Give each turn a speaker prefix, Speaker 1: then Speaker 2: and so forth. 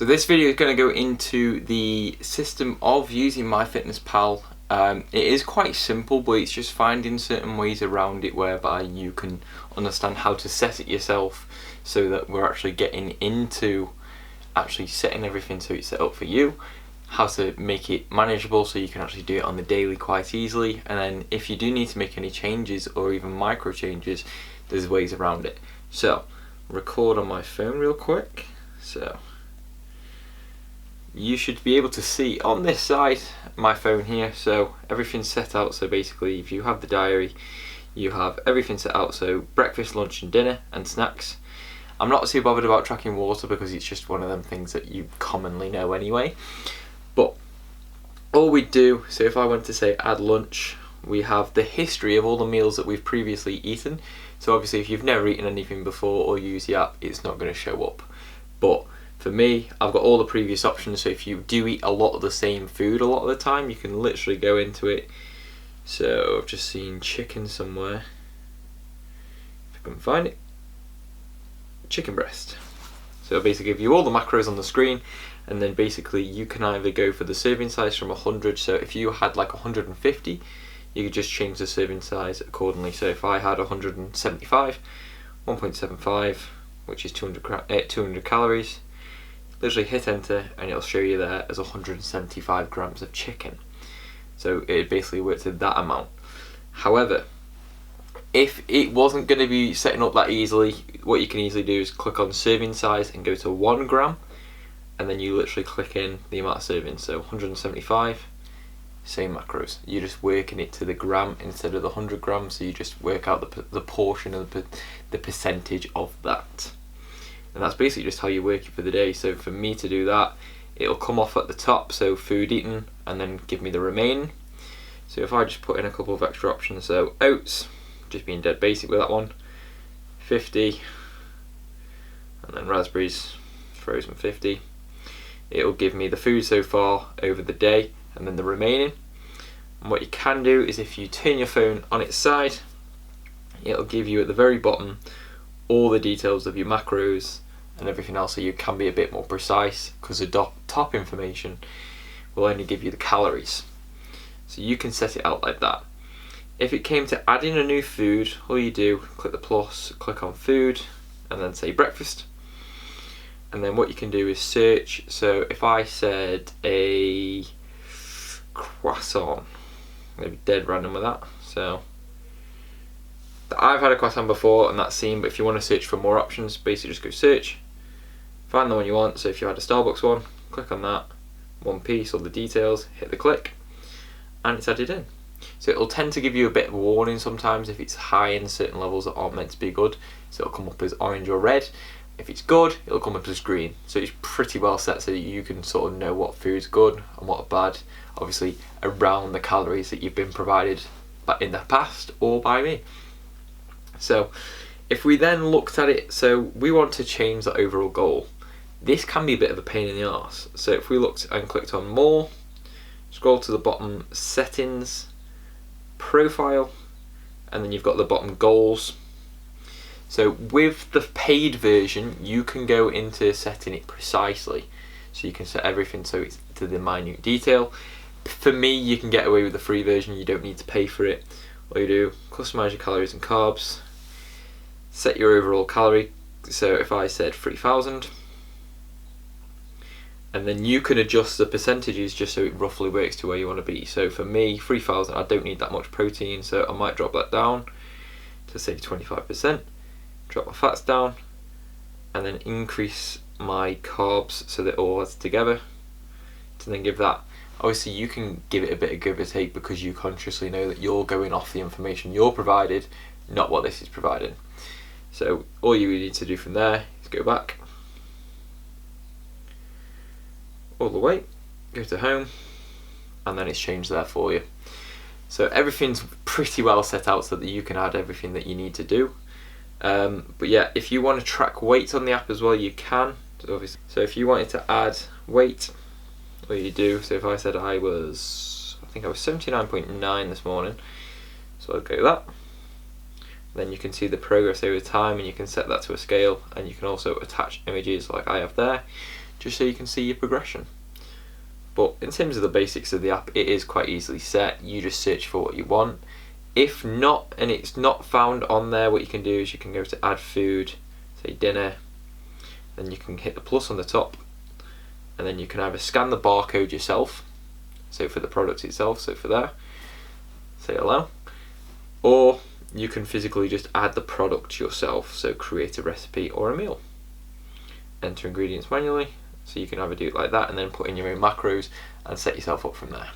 Speaker 1: So this video is going to go into the system of using MyFitnessPal. It is quite simple, but it's just finding certain ways around it whereby you can understand how to set it yourself, so that we're actually getting into actually setting everything so it's set up for you, how to make it manageable so you can actually do it on the daily quite easily, and then if you do need to make any changes or even micro changes, there's ways around it. So record on my phone real quick. So you should be able to see on this side my phone here, so everything's set out. So basically, if you have the diary, you have everything set out, so breakfast, lunch and dinner and snacks. I'm not too bothered about tracking water because it's just one of them things that you commonly know anyway. But all we do, so if I went to say add lunch, we have the history of all the meals that we've previously eaten. So obviously if you've never eaten anything before or used the app, it's not going to show up. But for me, I've got all the previous options, so if you do eat a lot of the same food a lot of the time, you can literally go into it. So I've just seen chicken somewhere, if I can find it, chicken breast. So basically give you all the macros on the screen, and then basically you can either go for the serving size from 100, so if you had like 150, you could just change the serving size accordingly. So if I had 175, 1.75, which is 200 calories, literally hit enter and it'll show you there as 175 grams of chicken. So it basically works at that amount. However, if it wasn't going to be setting up that easily, what you can easily do is click on serving size and go to 1 gram, and then you literally click in the amount of servings. So 175, same macros. You're just working it to the gram instead of the 100 grams, so you just work out the portion of the percentage of that. And that's basically just how you work it for the day. So for me to do that, it'll come off at the top, so food eaten, and then give me the remaining. So if I just put in a couple of extra options, so oats, just being dead basic with that one, 50, and then raspberries, frozen 50, it'll give me the food so far over the day, and then the remaining. And what you can do is if you turn your phone on its side, it'll give you at the very bottom all the details of your macros and everything else, so you can be a bit more precise, because the top information will only give you the calories. So you can set it out like that. If it came to adding a new food, all you do, click the plus, click on food, and then say breakfast. And then what you can do is search. So if I said a croissant, maybe dead random with that. So I've had a croissant before and that's seen, but if you want to search for more options, basically just go search, find the one you want. So if you had a Starbucks one, click on that, one piece, all the details, hit the click, and it's added in. So it'll tend to give you a bit of a warning sometimes if it's high in certain levels that aren't meant to be good. So it'll come up as orange or red. If it's good, it'll come up as green. So it's pretty well set so that you can sort of know what food's good and what bad, obviously around the calories that you've been provided in the past or by me. So if we then looked at it, so we want to change the overall goal. This can be a bit of a pain in the arse. So if we looked and clicked on more, scroll to the bottom, settings, profile, and then you've got the bottom goals. So with the paid version, you can go into setting it precisely. So you can set everything so it's to the minute detail. For me, you can get away with the free version, you don't need to pay for it. All you do, customize your calories and carbs, set your overall calorie. So if I said 3,000, and then you can adjust the percentages just so it roughly works to where you want to be. So for me, 3,000, I don't need that much protein, so I might drop that down to say 25%, drop my fats down, and then increase my carbs so that it all adds together to then give that. Obviously you can give it a bit of give or take because you consciously know that you're going off the information you're provided, not what this is providing. So all you really need to do from there is go back all the way, go to home, and then it's changed there for you. So everything's pretty well set out so that you can add everything that you need to do. But yeah, if you want to track weight on the app as well, you can. So if you wanted to add weight, all you do, so if I said I think I was 79.9 this morning, so I'll go that. Then you can see the progress over time, and you can set that to a scale, and you can also attach images like I have there just so you can see your progression. But in terms of the basics of the app, it is quite easily set. You just search for what you want. If not, and it's not found on there, what you can do is you can go to add food, say dinner, then you can hit the plus on the top, and then you can either scan the barcode yourself, so for the product itself, so for there, say allow, or you can physically just add the product yourself, so create a recipe or a meal. Enter ingredients manually, so you can either do it like that and then put in your own macros and set yourself up from there.